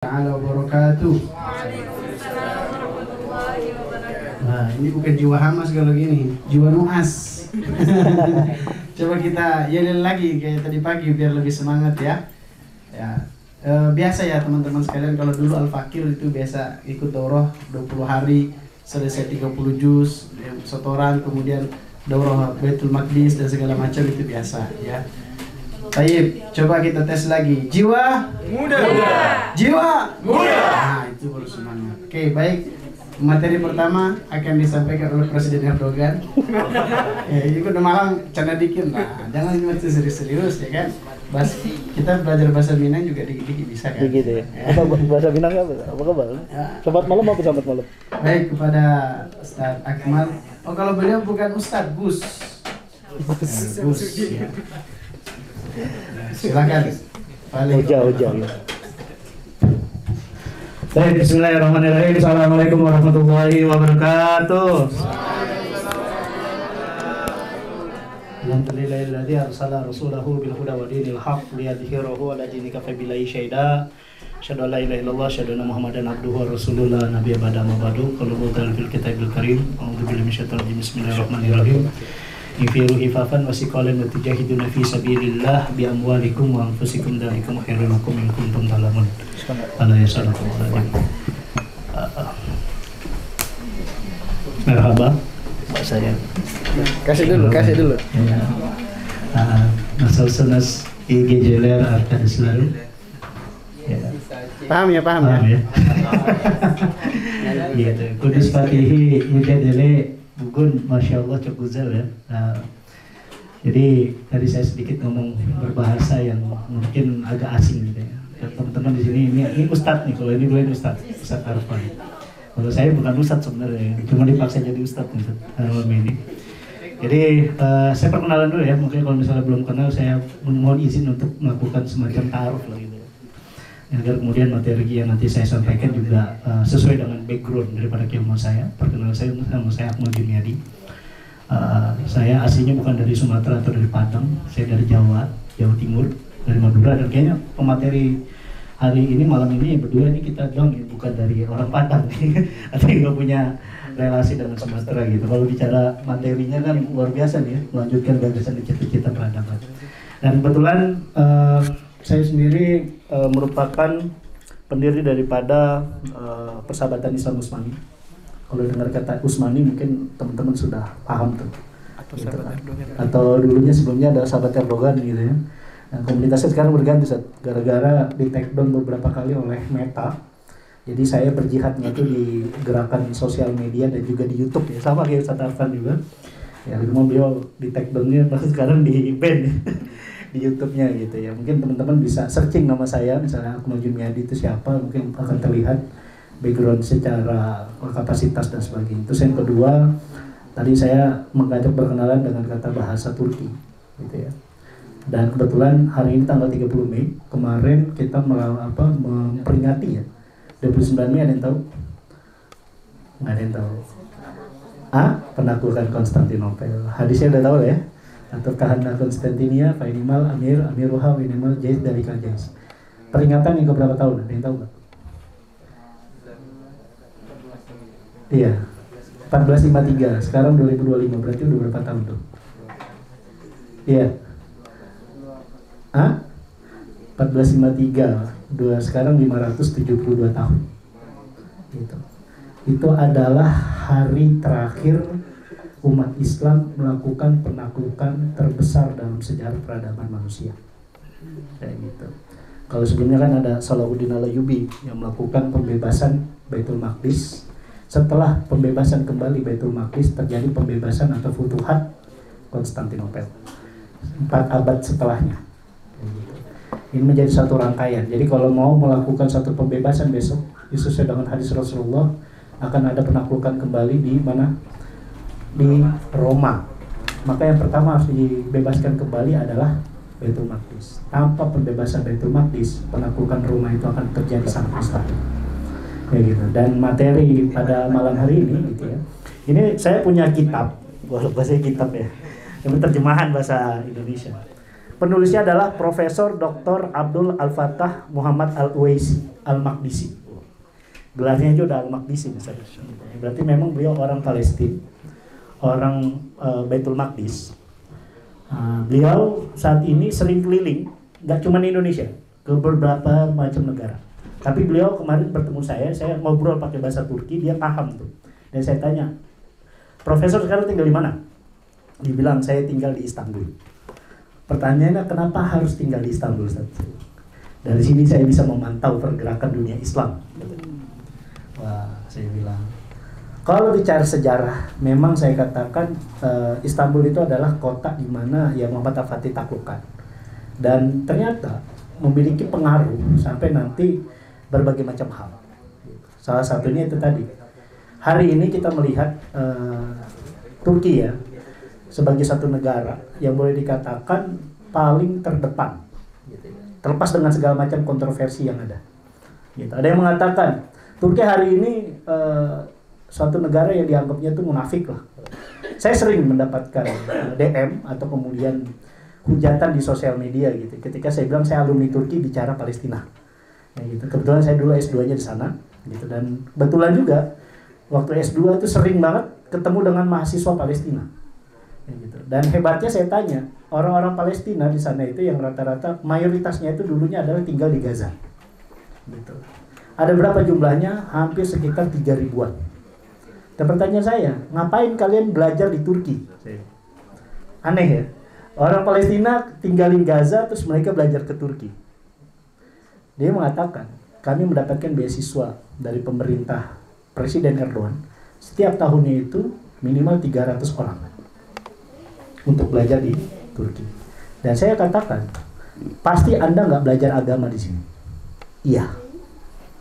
Ta'ala wabarakatuh. Nah, ini bukan jiwa hamas kalau gini, jiwa nuas. Coba kita yelin lagi kayak tadi pagi biar lebih semangat ya. Biasa ya teman-teman sekalian, kalau dulu Al-Fakir itu biasa ikut daurah 20 hari, selesai 30 juz, setoran, kemudian daurah Baitul Maqdis dan segala macam, itu biasa ya. Baik, coba kita tes lagi. Jiwa muda. Jiwa muda. Nah, itu baru semangat. Oke, baik. Materi pertama akan disampaikan oleh Presiden Erdogan. Ini udah malam canda dikit lah. Jangan macam serius-serius ya kan. Kita belajar bahasa Minang juga dikit-dikit bisa kan. Dikit ya. Apa bahasa Minang apa kabar? Sobat malam apa sobat malam? Baik, kepada Ustaz Akmal. Oh, kalau beliau bukan Ustaz, Gus. Gus. Ya. Silakan. Uja. Baik, bismillahirrahmanirrahim. Assalamualaikum warahmatullahi wabarakatuh. Alhamdulillahilladzi arsala rasulahu bil huda wa dinil haqq liyadhhirahu 'ala dini kafa billahi syahida. Asyhadu an la ilaha illallah, asyhadu anna Muhammadan abduhu wa rasuluhu la nabiyya ba'da ma ba'du. Qala Allahu fil kitabil karim. A'udzu billahi minasyaitonir rajim. Bismillahirrahmanirrahim. Infiru hifafan wa siqalan wa tujahiduna fi sabilillah bi amwalikum wa anfusikum dzalikum khairul lakum in kuntum ta'lamun. Ana yasalakum alaikum. Merhaba, Pak saya. Kasih dulu. Masal sunas IG Jeler akan selalu. Paham ya? Gitu. Kudus Fatihi Mujadele Bugun, Masya Allah cukup guzal ya. Jadi tadi saya sedikit ngomong berbahasa yang mungkin agak asing gitu ya. Teman-teman di sini ini Ustadz nih, kalau ini dulu Ustadz Arfan. Kalau saya bukan Ustadz sebenarnya, cuma dipaksa jadi Ustadz nih malam ini. Jadi saya perkenalan dulu ya, mungkin kalau misalnya belum kenal saya mohon izin untuk melakukan semacam ta'aruf lah gitu. Agar kemudian materi yang nanti saya sampaikan juga sesuai dengan background daripada keilmuan saya. Perkenalkan saya, nama saya Akmal Jumiadi. Saya aslinya bukan dari Sumatera atau dari Padang, saya dari Jawa Timur, dari Madura, dan kayaknya pemateri hari ini malam ini berdua ini kita dong ya, bukan dari orang Padang nih, atau nggak punya relasi dengan Sumatera gitu. Kalau bicara materinya kan luar biasa nih ya, melanjutkan gagasan dan cita-cita peradaban. Dan kebetulan saya sendiri merupakan pendiri daripada Persahabatan Islam Utsmani. Kalau dengar kata Utsmani mungkin teman-teman sudah paham tuh. Atau dulunya sebelumnya ada Sahabat Erdogan gitu ya. Nah, komunitasnya sekarang berganti gara-gara di take down beberapa kali oleh Meta. Jadi saya berjihadnya itu di gerakan sosial media dan juga di YouTube ya, sama kayak Ustaz Arfan juga. Ya, cuma beliau di take down-nya sekarang di ban di YouTube-nya gitu ya. Mungkin teman-teman bisa searching nama saya, misalnya Akmal Jumiadi itu siapa, mungkin akan terlihat background secara kapasitas dan sebagainya. Terus yang kedua, tadi saya mengajak berkenalan dengan kata bahasa Turki gitu ya. Dan kebetulan hari ini tanggal 30 Mei, kemarin kita memperingati ya 29 Mei, ada yang tahu? Nggak ada yang tahu. Penaklukan Konstantinopel. Hadisnya udah tahu ya? Atau Kahana Konstantinia, Fainimal Amiruha Winimal Jais dari Kajais. Peringatan yang keberapa tahun? Ada yang tahu nggak? Iya, 1453. Sekarang 2025, berarti udah berapa tahun tuh? Iya. 1453. Sekarang 572 tahun. Gitu. Itu adalah hari terakhir umat Islam melakukan penaklukan terbesar dalam sejarah peradaban manusia. Kayak gitu. Kalau sebelumnya kan ada Salahuddin Al-Ayyubi yang melakukan pembebasan Baitul Maqdis. Setelah pembebasan kembali Baitul Maqdis, terjadi pembebasan atau futuhat Konstantinopel 4 abad setelahnya. Ini menjadi satu rangkaian. Jadi kalau mau melakukan satu pembebasan besok, sesuai dengan hadis Rasulullah, akan ada penaklukan kembali di mana? Di Roma. Maka yang pertama harus dibebaskan kembali adalah Baitul Maqdis. Tanpa pembebasan Baitul Maqdis, penaklukan Roma itu akan terjadi sangat mustahil. Kayak gitu. Dan materi pada malam hari ini gitu ya. Ini saya punya kitab, bahasa kitab ya. Ini terjemahan bahasa Indonesia. Penulisnya adalah Profesor Dr. Abdul Al-Fattah Muhammad Al-Uwaisi Al-Maqdisi. Gelarnya aja udah Al-Maqdisi misalnya. Berarti memang beliau orang Palestina, orang Baitul Maqdis. Beliau saat ini sering keliling, nggak cuma di Indonesia, ke beberapa macam negara. Tapi beliau kemarin bertemu saya ngobrol pakai bahasa Turki, dia paham tuh. Dan saya tanya, Profesor sekarang tinggal di mana? Dibilang saya tinggal di Istanbul. Pertanyaannya, kenapa harus tinggal di Istanbul, Ustaz? Dari sini saya bisa memantau pergerakan dunia Islam. Wah, saya bilang, kalau bicara sejarah, memang saya katakan Istanbul itu adalah kota di mana yang Muhammad Al-Fatih taklukkan. Dan ternyata memiliki pengaruh sampai nanti berbagai macam hal. Salah satunya itu tadi. Hari ini kita melihat Turki ya, sebagai satu negara yang boleh dikatakan paling terdepan, terlepas dengan segala macam kontroversi yang ada. Gitu. Ada yang mengatakan Turki hari ini suatu negara yang dianggapnya itu munafik lah. Saya sering mendapatkan DM atau kemudian hujatan di sosial media gitu. Ketika saya bilang saya alumni Turki bicara Palestina, ya, gitu. Kebetulan saya dulu S2-nya di sana, gitu. Dan kebetulan juga waktu S2 itu sering banget ketemu dengan mahasiswa Palestina. Gitu. Dan hebatnya saya tanya, orang-orang Palestina di sana itu yang rata-rata mayoritasnya itu dulunya adalah tinggal di Gaza. Gitu. Ada berapa jumlahnya? Hampir sekitar 3.000-an. Dan pertanyaan saya, ngapain kalian belajar di Turki? Aneh ya. Orang Palestina tinggalin Gaza terus mereka belajar ke Turki. Dia mengatakan, kami mendapatkan beasiswa dari pemerintah Presiden Erdogan. Setiap tahunnya itu minimal 300 orang untuk belajar di Turki. Dan saya katakan, pasti Anda nggak belajar agama di sini. Iya,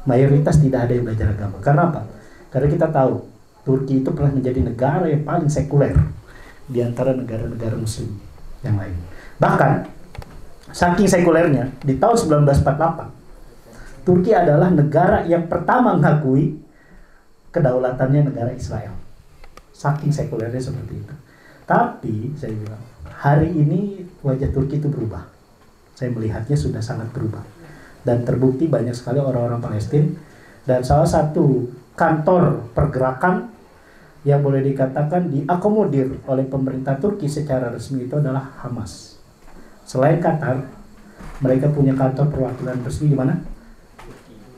mayoritas tidak ada yang belajar agama. Karena apa? Karena kita tahu Turki itu pernah menjadi negara yang paling sekuler di antara negara-negara Muslim yang lain. Bahkan saking sekulernya, di tahun 1948 Turki adalah negara yang pertama mengakui kedaulatannya negara Israel. Saking sekulernya seperti itu. Tapi saya bilang, hari ini wajah Turki itu berubah. Saya melihatnya sudah sangat berubah. Dan terbukti banyak sekali orang-orang Palestina. Dan salah satu kantor pergerakan yang boleh dikatakan diakomodir oleh pemerintah Turki secara resmi itu adalah Hamas. Selain Qatar, mereka punya kantor perwakilan resmi di mana?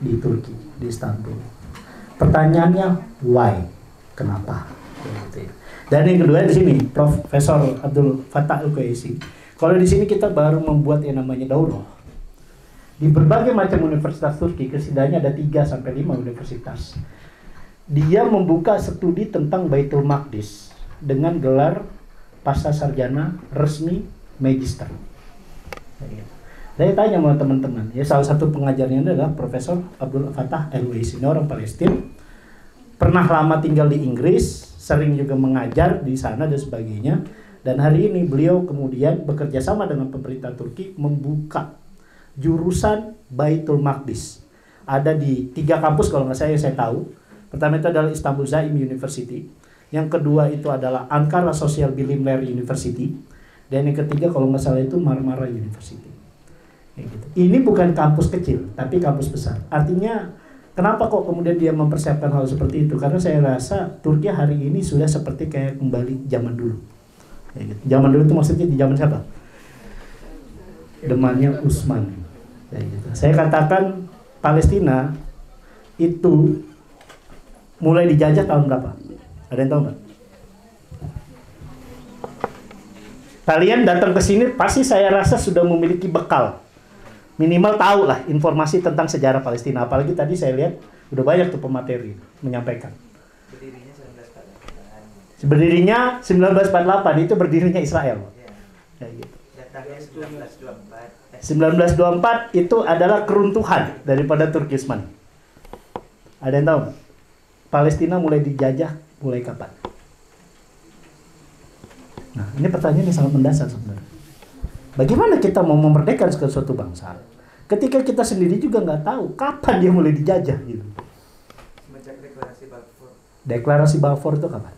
Di Turki, di Istanbul. Pertanyaannya, why? Kenapa? Dan yang kedua di sini, Profesor Abdul Fattah Al-Qaisi. Kalau di sini kita baru membuat yang namanya daurah. Di berbagai macam universitas Turki, setidaknya ada 3-5 universitas. Dia membuka studi tentang Baitul Maqdis dengan gelar pasca sarjana resmi magister. Saya tanya sama teman-teman, ya salah satu pengajarnya adalah Profesor Abdul Fattah Al-Qaisi. Ini orang Palestina, pernah lama tinggal di Inggris, sering juga mengajar di sana dan sebagainya. Dan hari ini beliau kemudian bekerja sama dengan pemerintah Turki membuka jurusan Baitul Maqdis. Ada di 3 kampus kalau nggak saya tahu. Pertama itu adalah Istanbul Zaim University. Yang kedua itu adalah Ankara Social Bilimler University. Dan yang ketiga kalau nggak salah itu Marmara University. Gitu. Ini bukan kampus kecil, tapi kampus besar. Artinya, kenapa kok kemudian dia mempersiapkan hal seperti itu? Karena saya rasa Turki hari ini sudah seperti kayak kembali zaman dulu. Gitu. Zaman dulu itu maksudnya di zaman siapa? Demannya Utsman. Gitu. Saya katakan Palestina itu mulai dijajah tahun berapa? Ada yang tahu nggak? Kalian datang ke sini pasti saya rasa sudah memiliki bekal. Minimal tahu lah informasi tentang sejarah Palestina. Apalagi tadi saya lihat udah banyak tuh pemateri menyampaikan. Berdirinya 1948 itu berdirinya Israel. Ya, gitu. 1924 itu adalah keruntuhan daripada Turkistan. Ada yang tahu? Palestina mulai dijajah mulai kapan? Nah, ini pertanyaan yang sangat mendasar sebenarnya. Bagaimana kita mau memerdekakan suatu bangsa ketika kita sendiri juga nggak tahu kapan dia mulai dijajah gitu? Semenjak deklarasi Balfour. Deklarasi Balfour itu kapan?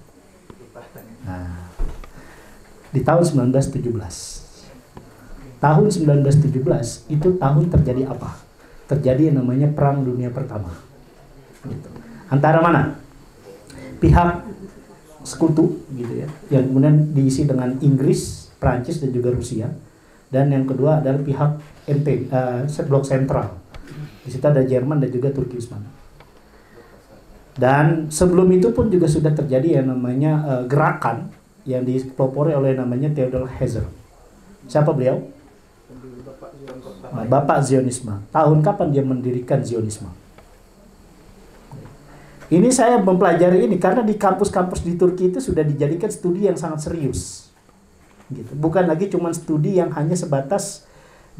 Nah, di tahun 1917. Tahun 1917 itu tahun terjadi apa? terjadi yang namanya Perang Dunia Pertama. Gitu. Antara mana? Pihak sekutu gitu ya, yang kemudian diisi dengan Inggris, Prancis dan juga Rusia. Dan yang kedua adalah pihak blok sentral. Di situ ada Jerman dan juga Turki Utsmani. Dan sebelum itu pun juga sudah terjadi yang namanya gerakan yang dipelopori oleh namanya Theodor Herzl. Siapa beliau? Bapak Zionisme. Tahun kapan dia mendirikan Zionisme? Ini saya mempelajari ini karena di kampus-kampus di Turki itu sudah dijadikan studi yang sangat serius. Gitu. Bukan lagi cuma studi yang hanya sebatas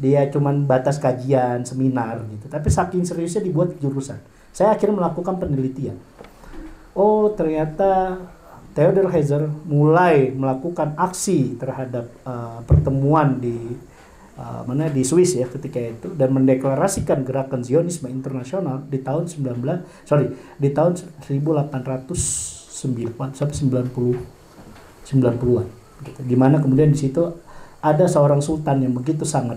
dia cuma batas kajian, seminar gitu. Tapi saking seriusnya dibuat jurusan. Saya akhirnya melakukan penelitian. Oh, ternyata Theodor Herzl mulai melakukan aksi terhadap pertemuan di di Swiss ya ketika itu dan mendeklarasikan gerakan Zionisme internasional di tahun 1890-an sampai 90-an gitu. Di mana kemudian di situ ada seorang sultan yang begitu sangat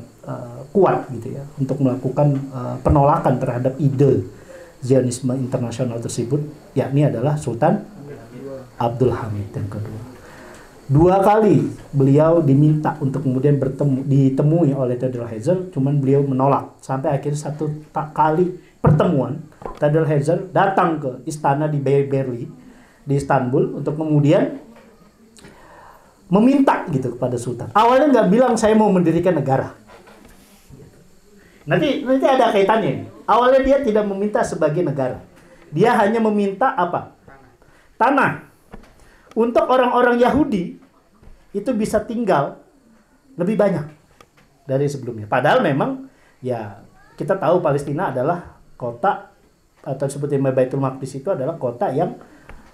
kuat gitu ya untuk melakukan penolakan terhadap ide Zionisme internasional tersebut, yakni adalah Sultan Abdul Hamid yang kedua. 2 kali beliau diminta untuk kemudian ditemui oleh Theodor Herzl, cuman beliau menolak. Sampai akhirnya 1 kali pertemuan, Theodor Herzl datang ke istana di Berlin, di Istanbul, untuk kemudian meminta gitu kepada Sultan. Awalnya nggak bilang saya mau mendirikan negara. Nanti ada kaitannya. Awalnya dia tidak meminta sebagai negara. Dia hanya meminta apa? Tanah. Untuk orang-orang Yahudi itu bisa tinggal lebih banyak dari sebelumnya. Padahal memang ya kita tahu Palestina adalah kota atau sebutnya Baitul Maqdis itu adalah kota yang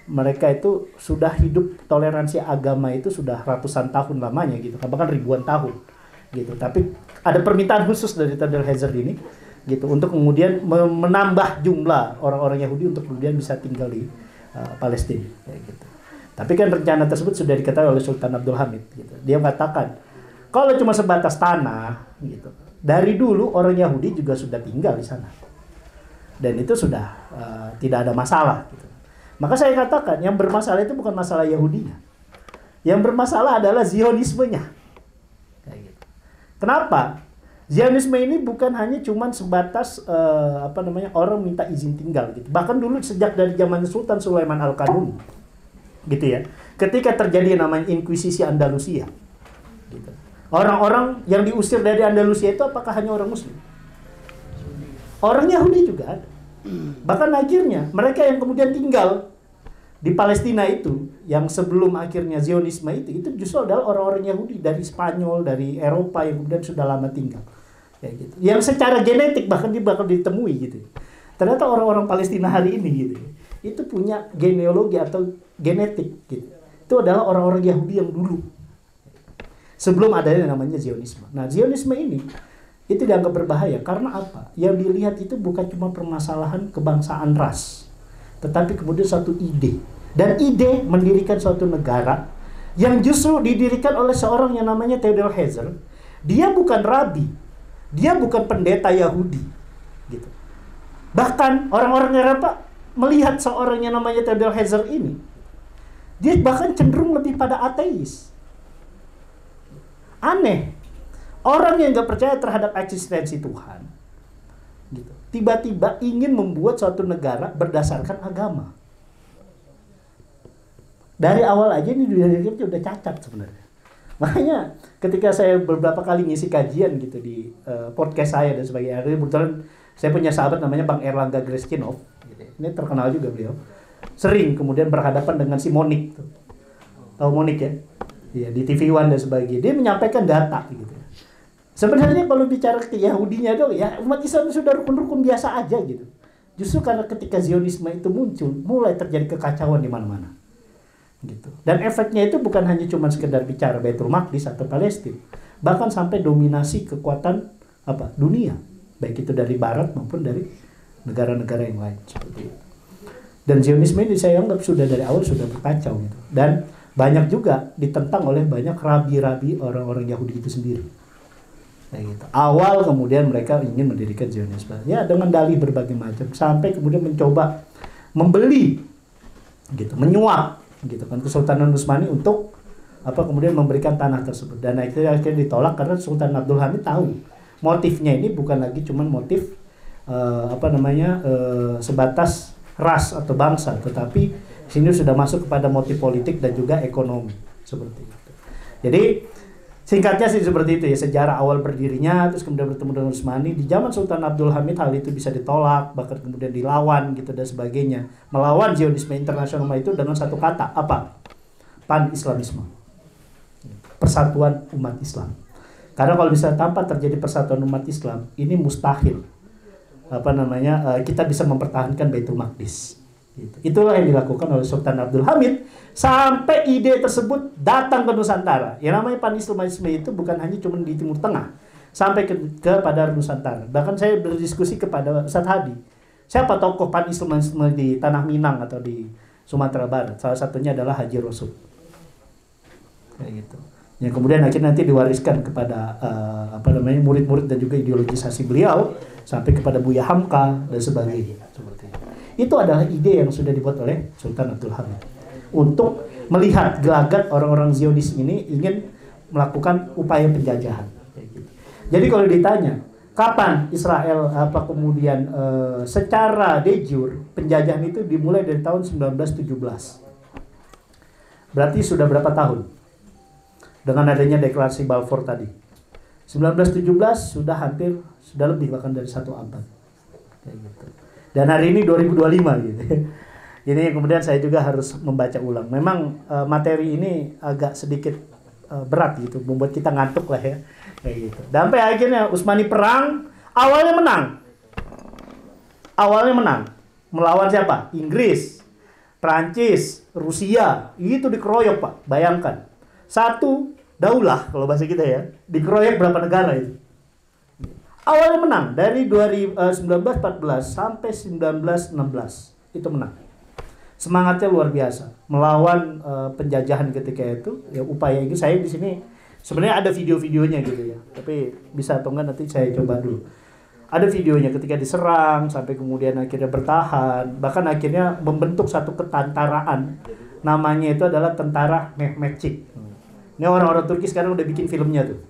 mereka itu sudah hidup toleransi agama itu sudah ratusan tahun lamanya gitu, bahkan ribuan tahun gitu. Tapi ada permintaan khusus dari Theodor Herzl ini gitu untuk kemudian menambah jumlah orang-orang Yahudi untuk kemudian bisa tinggal di Palestina kayak gitu. Tapi kan rencana tersebut sudah diketahui oleh Sultan Abdul Hamid gitu. Dia mengatakan kalau cuma sebatas tanah gitu. Dari dulu orang Yahudi juga sudah tinggal di sana. Dan itu sudah tidak ada masalah gitu. Maka saya katakan yang bermasalah itu bukan masalah Yahudinya. Yang bermasalah adalah Zionismenya. Kayak gitu. Kenapa? Zionisme ini bukan hanya cuman sebatas orang minta izin tinggal gitu. Bahkan dulu sejak dari zaman Sultan Sulaiman Al-Qanuni gitu ya. Ketika terjadi yang namanya Inkuisisi Andalusia gitu. Orang-orang yang diusir dari Andalusia itu apakah hanya orang Muslim? Orang Yahudi juga ada. Bahkan akhirnya mereka yang kemudian tinggal di Palestina itu yang sebelum akhirnya Zionisme itu justru adalah orang-orang Yahudi dari Spanyol, dari Eropa yang kemudian sudah lama tinggal. Kayak gitu. Yang secara genetik bahkan dia bakal ditemui gitu. Ternyata orang-orang Palestina hari ini gitu. Itu punya genealogi atau genetik gitu. Itu adalah orang-orang Yahudi yang dulu. Sebelum adanya namanya Zionisme. Nah, Zionisme ini itu dianggap berbahaya karena apa? Yang dilihat itu bukan cuma permasalahan kebangsaan ras, tetapi kemudian satu ide. Dan ide mendirikan suatu negara yang justru didirikan oleh seorang yang namanya Theodor Herzl. Dia bukan rabi, dia bukan pendeta Yahudi, gitu. Bahkan orang-orang Eropa melihat seorang yang namanya Theodor Herzl ini, dia bahkan cenderung lebih pada ateis. Aneh, orang yang nggak percaya terhadap eksistensi Tuhan, gitu, tiba-tiba ingin membuat suatu negara berdasarkan agama. Dari awal aja ini dunia kita udah cacat sebenarnya. Makanya ketika saya beberapa kali ngisi kajian gitu di podcast saya dan sebagainya, kebetulan saya punya sahabat namanya Bang Erlangga Greskinov, gitu. Ini terkenal juga beliau. Sering kemudian berhadapan dengan si Monik, tuh. Tahu Monik ya? Iya, di TV One dan sebagainya. Dia menyampaikan data gitu. Sebenarnya kalau bicara ke Yahudinya dong, ya umat Islam sudah rukun-rukun biasa aja gitu. Justru karena ketika Zionisme itu muncul, mulai terjadi kekacauan di mana-mana. Gitu. Dan efeknya itu bukan hanya cuma sekedar bicara Baitul Maqdis atau Palestina, bahkan sampai dominasi kekuatan dunia, baik itu dari barat maupun dari negara-negara yang lain seperti itu. Dan Zionisme ini saya anggap sudah dari awal sudah berkacau gitu. Dan banyak juga ditentang oleh banyak rabi-rabi orang-orang Yahudi itu sendiri. Kayak gitu. Awal kemudian mereka ingin mendirikan Zionisme. Ya dengan dalih berbagai macam sampai kemudian mencoba membeli gitu, menyuap gitu kan Kesultanan Utsmani untuk kemudian memberikan tanah tersebut. Dan akhirnya ditolak karena Sultan Abdul Hamid tahu motifnya ini bukan lagi cuman motif sebatas ras atau bangsa, tetapi sini sudah masuk kepada motif politik dan juga ekonomi seperti itu. Jadi singkatnya sih seperti itu ya, sejarah awal berdirinya, terus kemudian bertemu dengan Utsmani. Di zaman Sultan Abdul Hamid hal itu bisa ditolak, bahkan kemudian dilawan gitu dan sebagainya. Melawan Zionisme internasional itu dengan satu kata, apa? Pan-Islamisme. Persatuan umat Islam. Karena kalau bisa tanpa terjadi persatuan umat Islam, ini mustahil. Kita bisa mempertahankan Baitul Maqdis. Gitu. Itulah yang dilakukan oleh Sultan Abdul Hamid sampai ide tersebut datang ke Nusantara. Yang namanya Pan-Islamisme itu bukan hanya cuma di Timur Tengah, sampai kepada Nusantara. Bahkan saya berdiskusi kepada Ustadz Hadi, siapa tokoh Pan-Islamisme di Tanah Minang atau di Sumatera Barat? Salah satunya adalah Haji Rosul. Kayak gitu. Yang kemudian akhirnya nanti diwariskan kepada murid-murid dan juga ideologisasi beliau sampai kepada Buya Hamka dan sebagainya. Seperti itu. Itu adalah ide yang sudah dibuat oleh Sultan Abdul Hamid untuk melihat gelagat orang-orang Zionis ini ingin melakukan upaya penjajahan. Jadi kalau ditanya kapan Israel kemudian secara de jure penjajahan itu dimulai dari tahun 1917. Berarti sudah berapa tahun? Dengan adanya deklarasi Balfour tadi. 1917 sudah lebih bahkan dari 1 abad. Kayak gitu. Dan hari ini 2025 gitu. Ini kemudian saya juga harus membaca ulang. Memang materi ini agak sedikit berat gitu, membuat kita ngantuk lah ya. Kayak gitu. Sampai akhirnya Utsmani perang, awalnya menang. Melawan siapa? Inggris, Prancis, Rusia. Itu dikeroyok, Pak. Bayangkan. Satu daulah kalau bahasa kita ya, dikeroyok berapa negara itu? Awalnya menang dari 1914 sampai 1916 itu menang. Semangatnya luar biasa melawan penjajahan ketika itu. Ya upaya itu saya di sini sebenarnya ada video-videonya gitu ya. Tapi bisa atau enggak nanti saya coba dulu. Ada videonya ketika diserang sampai kemudian akhirnya bertahan, bahkan akhirnya membentuk satu ketentaraan. Namanya itu adalah Tentara Mehmetçik. Ini orang-orang Turki sekarang udah bikin filmnya tuh.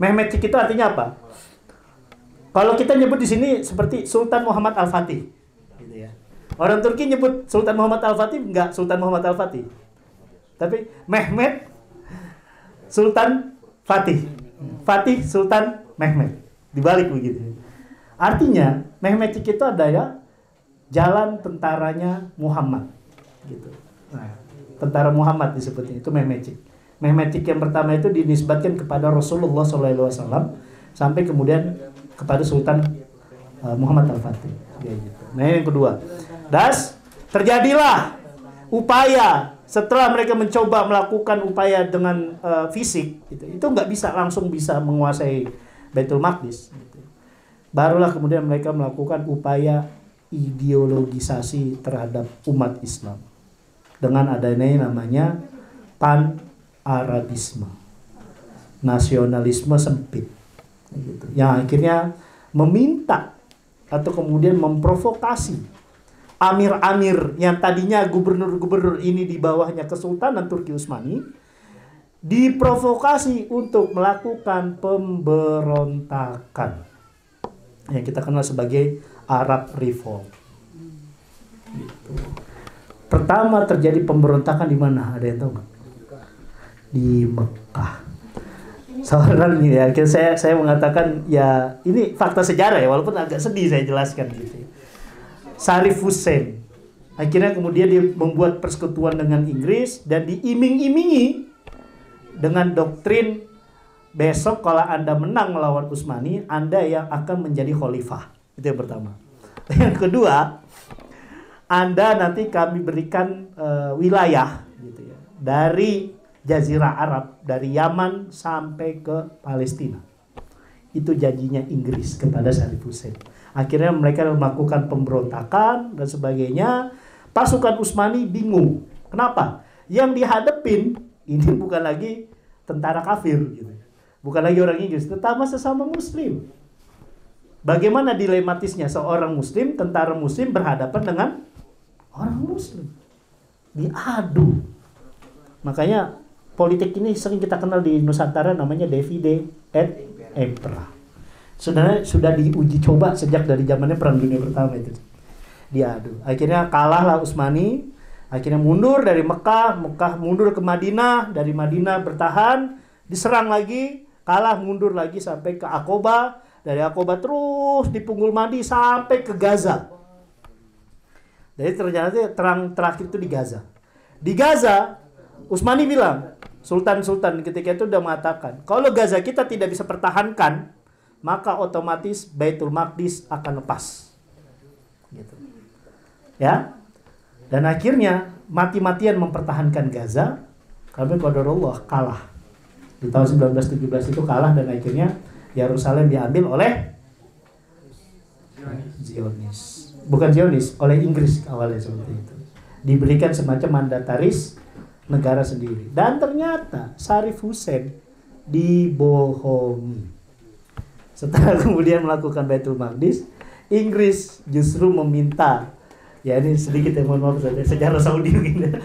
Mehmetçik itu artinya apa? Kalau kita nyebut di sini seperti Sultan Muhammad Al-Fatih, gitu ya. Orang Turki nyebut Sultan Muhammad Al-Fatih enggak Sultan Muhammad Al-Fatih, tapi Mehmet Sultan Fatih, Fatih Sultan Mehmet, dibalik begitu. Artinya Mehmetçik itu adalah jalan tentaranya Muhammad, gitu. Nah, tentara Muhammad disebutnya itu Mehmetçik. Mehmetçik yang pertama itu dinisbatkan kepada Rasulullah SAW sampai kemudian kepada Sultan Muhammad Al-Fatih. Gitu. Nah yang kedua, terjadilah upaya setelah mereka mencoba melakukan upaya dengan fisik, itu nggak bisa langsung bisa menguasai Baitul Maqdis. Gitu. Barulah kemudian mereka melakukan upaya ideologisasi terhadap umat Islam dengan adanya namanya Pan-Arabisme, nasionalisme sempit. Gitu. Yang akhirnya meminta atau kemudian memprovokasi amir-amir yang tadinya gubernur-gubernur ini di bawahnya Kesultanan Turki Utsmani, diprovokasi untuk melakukan pemberontakan yang kita kenal sebagai Arab Revolt. Gitu. Pertama terjadi pemberontakan di mana? Ada yang tahu nggak? Di Mekah. Seorang ya, saya mengatakan ya ini fakta sejarah ya, walaupun agak sedih saya jelaskan gitu. Sarif Hussein akhirnya kemudian dia membuat persekutuan dengan Inggris dan diiming-imingi dengan doktrin besok kalau Anda menang melawan Utsmani, Anda yang akan menjadi khalifah. Itu yang pertama. Yang kedua, Anda nanti kami berikan wilayah gitu ya, dari Jazirah Arab, dari Yaman sampai ke Palestina. Itu janjinya Inggris kepada Sarif Hussein. Akhirnya mereka melakukan pemberontakan dan sebagainya. Pasukan Utsmani bingung. Kenapa? Yang dihadapin ini bukan lagi tentara kafir gitu. Bukan lagi orang Inggris, tetapi sesama Muslim. Bagaimana dilematisnya seorang Muslim, tentara Muslim berhadapan dengan orang Muslim. Diadu. Makanya politik ini sering kita kenal di Nusantara namanya divide et impera. Sebenarnya sudah diuji coba sejak dari zamannya Perang Dunia Pertama itu. Diadu. Akhirnya kalahlah Utsmani, akhirnya mundur dari Mekah mundur ke Madinah, dari Madinah bertahan, diserang lagi, kalah mundur lagi sampai ke Aqaba, dari Aqaba terus dipunggul Madi sampai ke Gaza. Jadi ternyata terang terakhir itu di Gaza. Di Gaza, Utsmani bilang, Sultan ketika itu udah mengatakan, kalau Gaza kita tidak bisa pertahankan, maka otomatis Baitul Maqdis akan lepas. Gitu. Ya. Dan akhirnya mati-matian mempertahankan Gaza, kami qadarullah kalah. Di tahun 1917 itu kalah dan akhirnya Yerusalem diambil oleh Zionis. Bukan Zionis, oleh Inggris awalnya seperti itu. Diberikan semacam mandataris negara sendiri. Dan ternyata Syarif Hussein dibohongi. Setelah kemudian melakukan Baitul Maqdis, Inggris justru meminta, ya ini sedikit ya, mohon maaf saja, sejarah Saudi mungkin,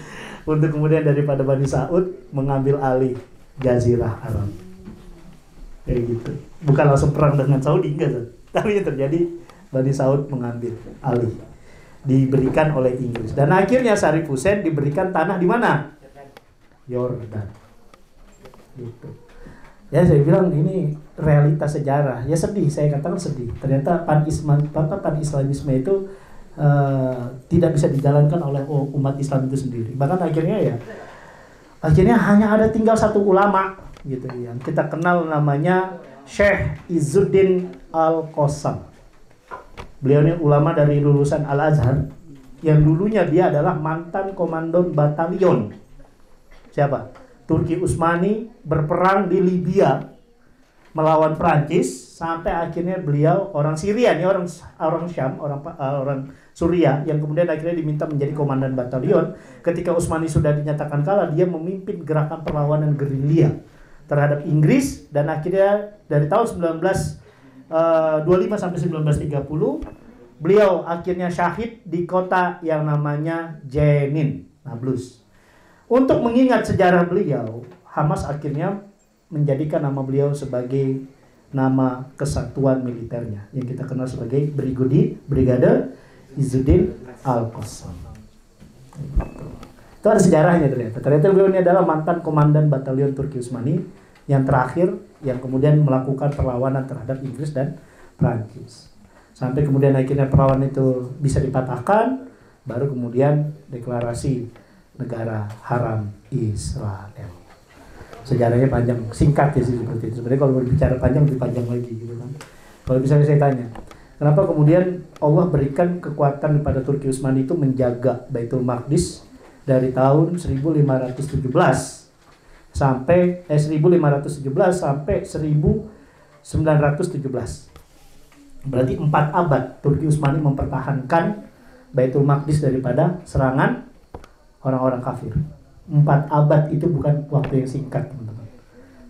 untuk kemudian daripada Bani Saud mengambil alih Jazirah Arab. Kayak gitu. Bukan langsung perang dengan Saudi, enggak. Tapi yang terjadi Bani Saud mengambil alih. Diberikan oleh Inggris. Dan akhirnya Syarif Hussein diberikan tanah di mana? Yordan. Gitu. Ya saya bilang ini realitas sejarah. Ya sedih, saya katakan sedih. Ternyata pan-Islamisme itu tidak bisa dijalankan oleh umat Islam itu sendiri. Bahkan akhirnya hanya ada tinggal satu ulama gitu yang kita kenal namanya Syekh Izzuddin Al-Qassam. Beliau ini ulama dari lulusan Al-Azhar yang dulunya dia adalah mantan komandan batalion. Siapa? Turki Utsmani berperang di Libya melawan Prancis sampai akhirnya beliau orang Syria, ini orang Syam, orang Suriah yang kemudian akhirnya diminta menjadi komandan batalion. Ketika Utsmani sudah dinyatakan kalah, dia memimpin gerakan perlawanan gerilya terhadap Inggris dan akhirnya dari tahun 1925 sampai 1930 beliau akhirnya syahid di kota yang namanya Jenin, Nablus. Untuk mengingat sejarah beliau, Hamas akhirnya menjadikan nama beliau sebagai nama kesatuan militernya yang kita kenal sebagai Brigade Izzuddin Al-Qassam. Itu ada sejarahnya ternyata. Ternyata beliau ini adalah mantan komandan batalion Turki Utsmani yang terakhir yang kemudian melakukan perlawanan terhadap Inggris dan Prancis. Sampai kemudian akhirnya perlawanan itu bisa dipatahkan, baru kemudian deklarasi negara haram Israel. Sejarahnya panjang, singkat ya sih seperti itu. Sebenarnya kalau berbicara panjang lebih panjang lagi gitu kan. Kalau misalnya saya tanya, kenapa kemudian Allah berikan kekuatan kepada Turki Utsmani itu menjaga Baitul Maqdis dari tahun 1517 sampai 1517 sampai 1917. Berarti 4 abad Turki Utsmani mempertahankan Baitul Maqdis daripada serangan orang-orang kafir. 4 abad itu bukan waktu yang singkat, teman-teman.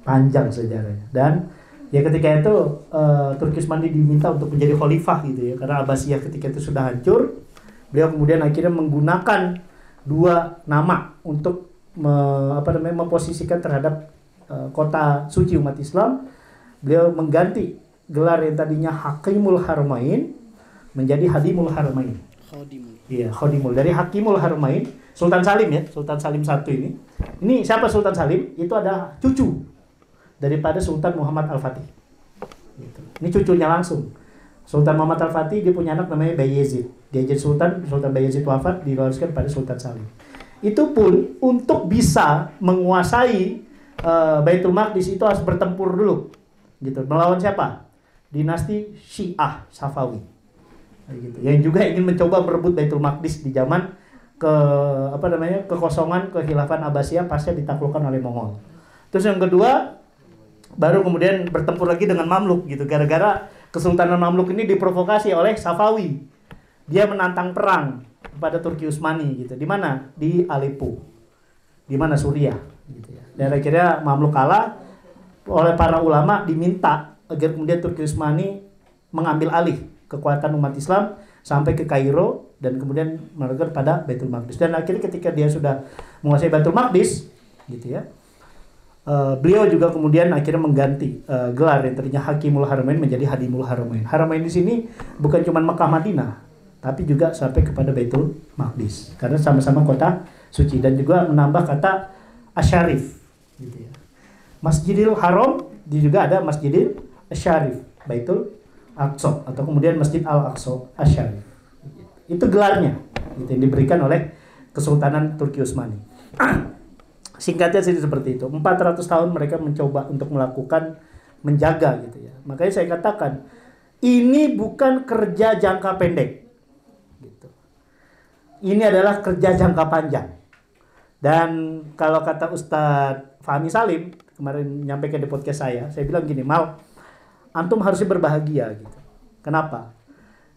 Panjang sejarahnya. Dan ya ketika itu Turki Utsmani diminta untuk menjadi khalifah gitu ya, karena Abbasiyah ketika itu sudah hancur. Beliau kemudian akhirnya menggunakan 2 nama untuk memposisikan terhadap kota suci umat Islam. Beliau mengganti gelar yang tadinya Hakimul Haramain menjadi Hadimul Haramain. Iya, Khadimul. Dari Hakimul Haramain, Sultan Salim ya, Sultan Salim I ini. Ini siapa Sultan Salim? Itu ada cucu daripada Sultan Muhammad Al-Fatih. Gitu. Ini cucunya langsung. Sultan Muhammad Al-Fatih dia punya anak namanya Bayezid. Dia jadi Sultan Bayezid wafat diwariskan pada Sultan Salim. Itu pun untuk bisa menguasai Baitul Maqdis itu harus bertempur dulu. Gitu. Melawan siapa? Dinasti Syiah Safawi. Gitu. Yang juga ingin mencoba merebut Baitul Maqdis di zaman kekosongan kekhilafan Abbasiyah pasca ditaklukkan oleh Mongol. Terus yang kedua baru kemudian bertempur lagi dengan Mamluk gitu. Gara-gara Kesultanan Mamluk ini diprovokasi oleh Safawi. Dia menantang perang kepada Turki Utsmani gitu. Di mana? Di Aleppo. Di mana Suriah gitu ya. Dan akhirnya Mamluk kalah. oleh para ulama diminta agar kemudian Turki Utsmani mengambil alih kekuatan umat Islam sampai ke Kairo dan kemudian melakukan pada Baitul Maqdis. Dan akhirnya ketika dia sudah menguasai Baitul Maqdis, gitu ya, beliau juga kemudian akhirnya mengganti gelar yang tadinya Hakimul Haramain menjadi Hadimul Haramain. Haramain di sini bukan cuma Mekah Madinah, tapi juga sampai kepada Baitul Maqdis karena sama-sama kota suci, dan juga menambah kata Asyarif, gitu ya. Masjidil Haram juga ada Masjidil Asyarif, Baitul Aqsa, atau kemudian Masjid Al-Aqsa Asyarif. Itu gelarnya, itu yang diberikan oleh Kesultanan Turki Utsmani. Singkatnya sih seperti itu. 400 tahun mereka mencoba untuk melakukan, menjaga gitu ya. Makanya saya katakan ini bukan kerja jangka pendek gitu. Ini adalah kerja jangka panjang. Dan kalau kata Ustadz Fahmi Salim kemarin menyampaikan di podcast saya bilang gini, Mal, antum harusnya berbahagia gitu. Kenapa?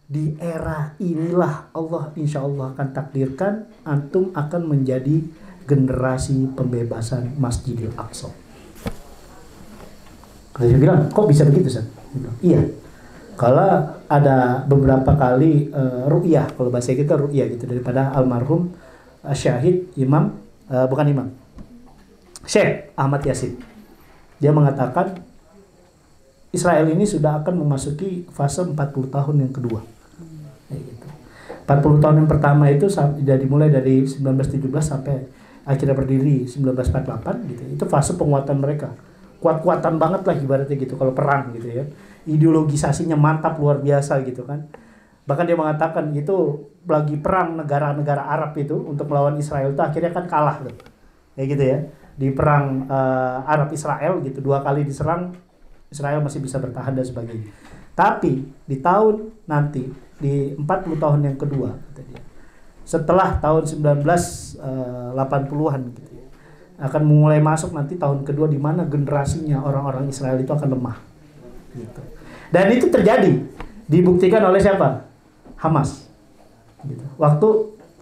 Di era inilah Allah insya Allah akan takdirkan antum akan menjadi generasi pembebasan Masjidil Aqsa. Saya bilang, kok bisa begitu, San? Iya. Kalau ada beberapa kali ru'yah, kalau bahasa kita ru'yah gitu, daripada almarhum Syahid Imam, bukan Imam, Syekh Ahmad Yasin. Dia mengatakan Israel ini sudah akan memasuki fase 40 tahun yang kedua. Gitu. 40 tahun yang pertama itu sudah dimulai dari 1917 sampai akhirnya berdiri 1948 gitu. Itu fase penguatan mereka. Kuat-kuatan banget lah ibaratnya gitu kalau perang gitu ya. Ideologisasinya mantap luar biasa gitu kan. Bahkan dia mengatakan itu lagi perang negara-negara Arab itu untuk melawan Israel itu akhirnya kan kalah tuh. Kayak gitu ya. Di perang Arab Israel gitu 2 kali diserang, Israel masih bisa bertahan dan sebagainya. Tapi di tahun nanti di 40 tahun yang kedua setelah tahun 1980-an gitu ya, akan mulai masuk nanti tahun kedua di mana generasinya orang-orang Israel itu akan lemah gitu. Dan itu terjadi dibuktikan oleh siapa? Hamas gitu. Waktu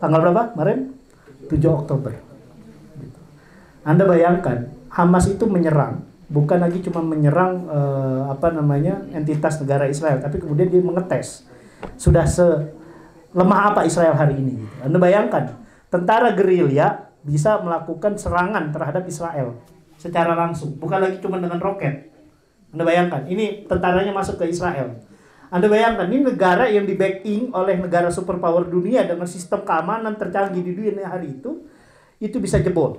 tanggal berapa kemarin? 7 Oktober gitu. Anda bayangkan Hamas itu menyerang, bukan lagi cuma menyerang entitas negara Israel, tapi kemudian dia mengetes sudah selemah apa Israel hari ini gitu. Anda bayangkan tentara gerilya bisa melakukan serangan terhadap Israel secara langsung, bukan lagi cuma dengan roket. Anda bayangkan ini tentaranya masuk ke Israel. Anda bayangkan ini negara yang di backing oleh negara superpower dunia dengan sistem keamanan tercanggih di dunia hari itu bisa jebol.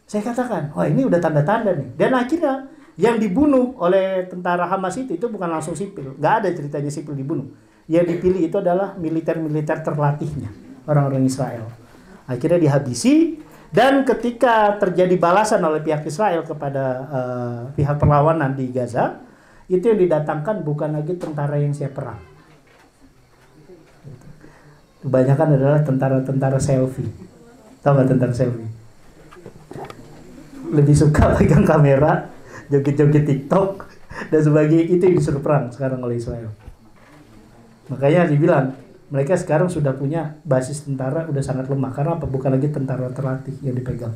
Saya katakan, wah ini udah tanda-tanda nih. Dan akhirnya yang dibunuh oleh tentara Hamas itu bukan langsung sipil. Nggak ada ceritanya sipil dibunuh. Yang dipilih itu adalah militer-militer terlatihnya, orang-orang Israel. Akhirnya dihabisi, dan ketika terjadi balasan oleh pihak Israel kepada pihak perlawanan di Gaza, itu yang didatangkan bukan lagi tentara yang siap perang. Kebanyakan adalah tentara-tentara selfie. Tahu nggak tentara selfie? Lebih suka pegang kamera, joget-joget TikTok dan sebagainya, itu yang disuruh perang sekarang oleh Israel. Makanya dibilang mereka sekarang sudah punya basis tentara udah sangat lemah karena apa? Bukan lagi tentara terlatih yang dipegang.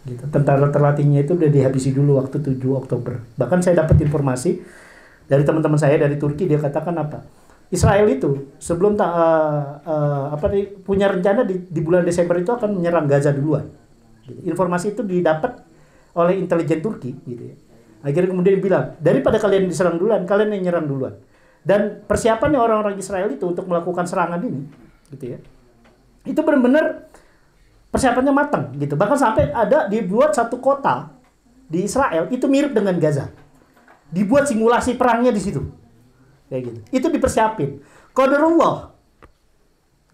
Gitu. Tentara terlatihnya itu udah dihabisi dulu waktu 7 Oktober. Bahkan saya dapat informasi dari teman-teman saya dari Turki, dia katakan apa? Israel itu sebelum punya rencana di bulan Desember itu akan menyerang Gaza duluan. Gitu. Informasi itu didapat oleh intelijen Turki gitu ya. Akhirnya kemudian bilang, daripada kalian diserang duluan, kalian yang nyerang duluan. Dan persiapannya orang-orang Israel itu untuk melakukan serangan ini gitu ya. Itu benar-benar persiapannya matang gitu. Bahkan sampai ada dibuat satu kota di Israel itu mirip dengan Gaza. Dibuat simulasi perangnya di situ. Kayak gitu. Itu dipersiapin. Qadarullah.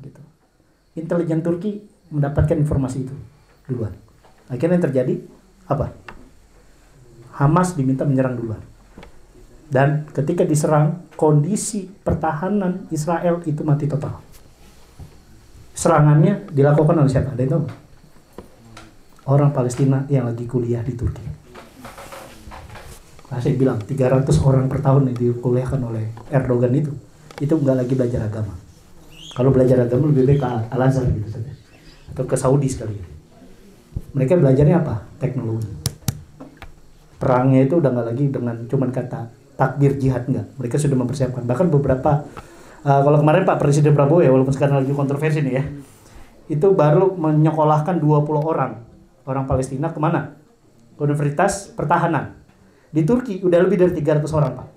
Gitu. Intelijen Turki mendapatkan informasi itu duluan. Akhirnya yang terjadi apa? Hamas diminta menyerang duluan. Dan ketika diserang, kondisi pertahanan Israel itu mati total. Serangannya dilakukan oleh siapa? Ada yang tahu? Orang Palestina yang lagi kuliah di Turki. Nah, saya bilang 300 orang per tahun yang dikuliahkan oleh Erdogan itu nggak lagi belajar agama. Kalau belajar agama lebih baik ke Al-Azhar gitu saja, atau ke Saudi sekali. Mereka belajarnya apa? Teknologi. perangnya itu udah nggak lagi dengan cuman kata takbir jihad, enggak. Mereka sudah mempersiapkan. Bahkan beberapa kalau kemarin Pak Presiden Prabowo ya, walaupun sekarang lagi kontroversi nih ya, itu baru menyekolahkan 20 orang Palestina kemana? Universitas Pertahanan di Turki. Udah lebih dari 300 orang Pak.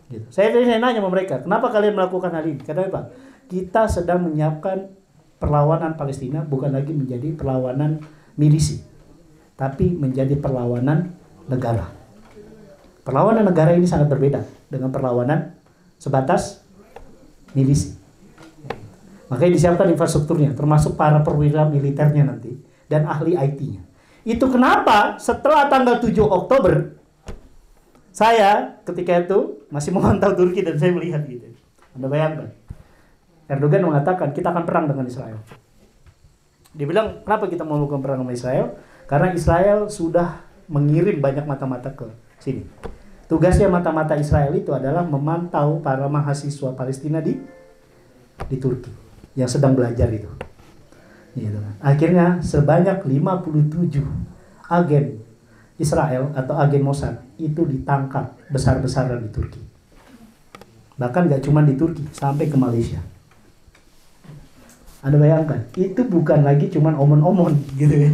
Gitu. Saya nanya sama mereka, kenapa kalian melakukan hal ini? Karena Pak, kita sedang menyiapkan perlawanan Palestina bukan lagi menjadi perlawanan milisi, tapi menjadi perlawanan negara. Perlawanan negara ini sangat berbeda dengan perlawanan sebatas milisi. Makanya disiapkan infrastrukturnya, termasuk para perwira militernya nanti dan ahli IT-nya. Itu kenapa setelah tanggal 7 Oktober saya ketika itu masih memantau Turki dan saya melihat gitu. Anda bayangkan, Erdogan mengatakan kita akan perang dengan Israel. Dia bilang, kenapa kita mau melakukan perang dengan Israel? Karena Israel sudah mengirim banyak mata-mata ke sini. Tugasnya mata-mata Israel itu adalah memantau para mahasiswa Palestina di Turki yang sedang belajar itu. Gitu. Akhirnya sebanyak 57 agen Israel atau agen Mossad itu ditangkap besar-besaran di Turki. Bahkan gak cuma di Turki, sampai ke Malaysia. Anda bayangkan, itu bukan lagi cuma omon-omon gitu ya.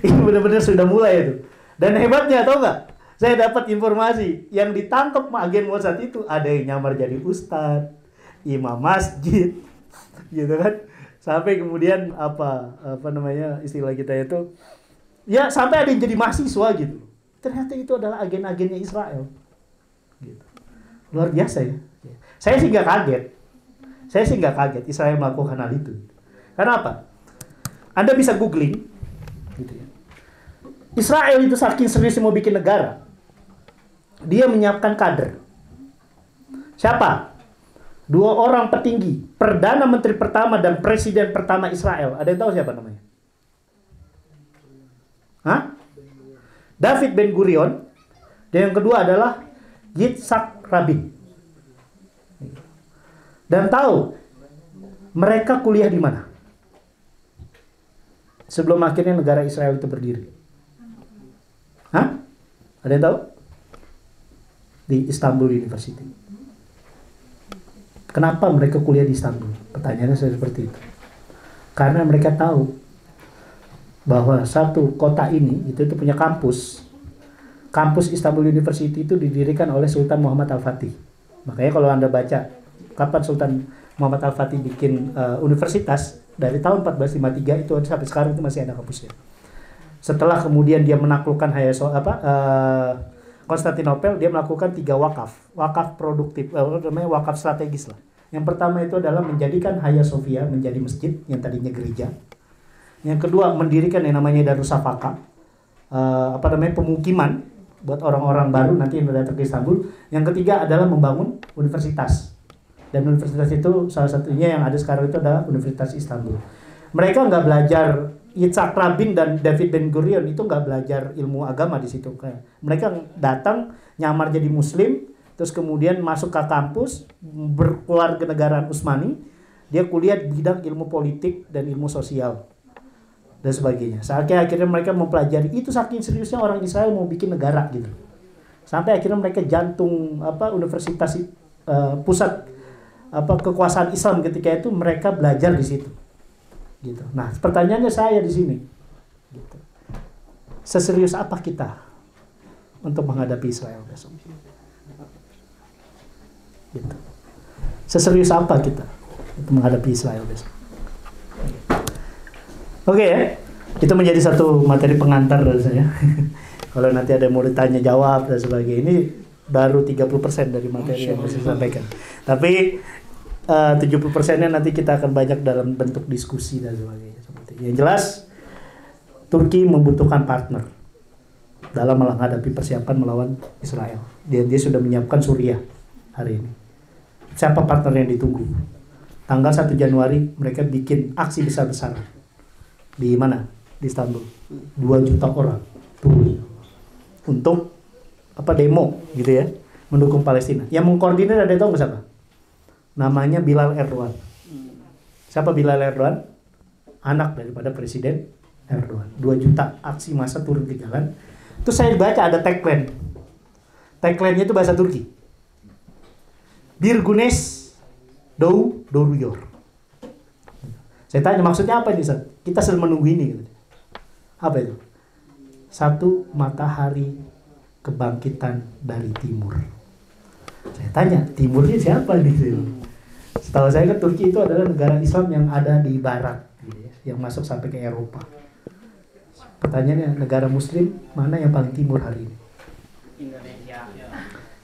Itu benar-benar sudah mulai itu. Dan hebatnya, tahu nggak? Saya dapat informasi yang ditangkap agen Mossad itu ada yang nyamar jadi ustadz, imam masjid, gitu kan? Sampai kemudian apa namanya istilah kita itu, ya sampai ada yang jadi mahasiswa gitu. Ternyata itu adalah agen-agennya Israel. Gitu. Luar biasa ya. Saya sih nggak kaget Israel melakukan hal itu. Karena apa? Anda bisa googling, gitu ya. Israel itu saking serius mau bikin negara, dia menyiapkan kader. Siapa? 2 orang petinggi, Perdana Menteri pertama dan Presiden pertama Israel. Ada yang tahu siapa namanya? Hah? David Ben Gurion. Dan yang kedua adalah Yitzhak Rabin. Dan tahu mereka kuliah di mana? Sebelum akhirnya negara Israel itu berdiri. Hah? Ada yang tahu? Di Istanbul University. Kenapa mereka kuliah di Istanbul? Pertanyaannya seperti itu. Karena mereka tahu bahwa satu kota ini itu punya kampus. Kampus Istanbul University itu didirikan oleh Sultan Muhammad Al-Fatih. Makanya kalau Anda baca kapan Sultan Muhammad Al-Fatih bikin universitas, dari tahun 1453 itu sampai sekarang itu masih ada kampusnya. Setelah kemudian dia menaklukkan Konstantinopel, dia melakukan 3 wakaf produktif, namanya wakaf strategis lah. Yang pertama itu adalah menjadikan Hagia Sophia menjadi masjid yang tadinya gereja. Yang kedua mendirikan yang namanya Darussafaka, pemukiman buat orang-orang baru nanti yang datang ke Istanbul. Yang ketiga adalah membangun universitas. Dan universitas itu salah satunya yang ada sekarang itu adalah Universitas Istanbul. Mereka nggak belajar, Yitzhak Rabin dan David Ben Gurion itu nggak belajar ilmu agama di situ. Mereka datang nyamar jadi Muslim, terus kemudian masuk ke kampus, berkewarganegaraan Utsmani, dia kuliah di bidang ilmu politik dan ilmu sosial dan sebagainya. Akhirnya mereka mempelajari itu, saking seriusnya orang Israel mau bikin negara gitu. Sampai akhirnya mereka jantung universitas pusat kekuasaan Islam ketika itu mereka belajar di situ. Gitu. Nah, pertanyaannya saya di sini. Gitu. Seserius apa kita untuk menghadapi Israel besok? Gitu. Seserius apa kita untuk menghadapi Israel besok? Oke ya, itu menjadi satu materi pengantar dari saya. Kalau nanti ada yang mau ditanya jawab dan sebagainya, ini baru 30% dari materi yang saya sampaikan. Tapi 70%-nya nanti kita akan banyak dalam bentuk diskusi dan sebagainya. Yang jelas, Turki membutuhkan partner dalam menghadapi persiapan melawan Israel. Dia sudah menyiapkan Suriah hari ini. Siapa partner yang ditunggu? Tanggal 1 Januari mereka bikin aksi besar-besaran. Di mana? Di Istanbul. 2 juta orang turun untuk demo gitu ya, mendukung Palestina. Yang mengkoordinir ada tahu nggak siapa? Namanya Bilal Erdogan. Siapa Bilal Erdogan? Anak daripada Presiden Erdogan. 2 juta aksi massa turun ke jalan Terus saya baca ada tagline. Tagline-nya itu bahasa Turki. Bir Güneş doğuyor. Saya tanya maksudnya apa ini, Ustaz? Kita sedang menunggu ini. Apa itu? Satu matahari kebangkitan dari timur. Saya tanya, timurnya siapa nih? Setahu saya kan Turki itu adalah negara Islam yang ada di barat, gitu ya, yang masuk sampai ke Eropa. Pertanyaannya, negara Muslim mana yang paling timur hari ini? Indonesia.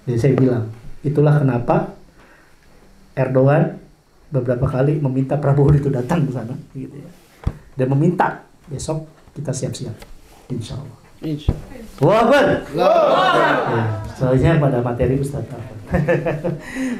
Jadi saya bilang, itulah kenapa Erdogan beberapa kali meminta Prabowo itu datang ke sana, gitu ya, dan meminta besok kita siap-siap, insya Allah. Wah, ya, soalnya pada materi Ustaz.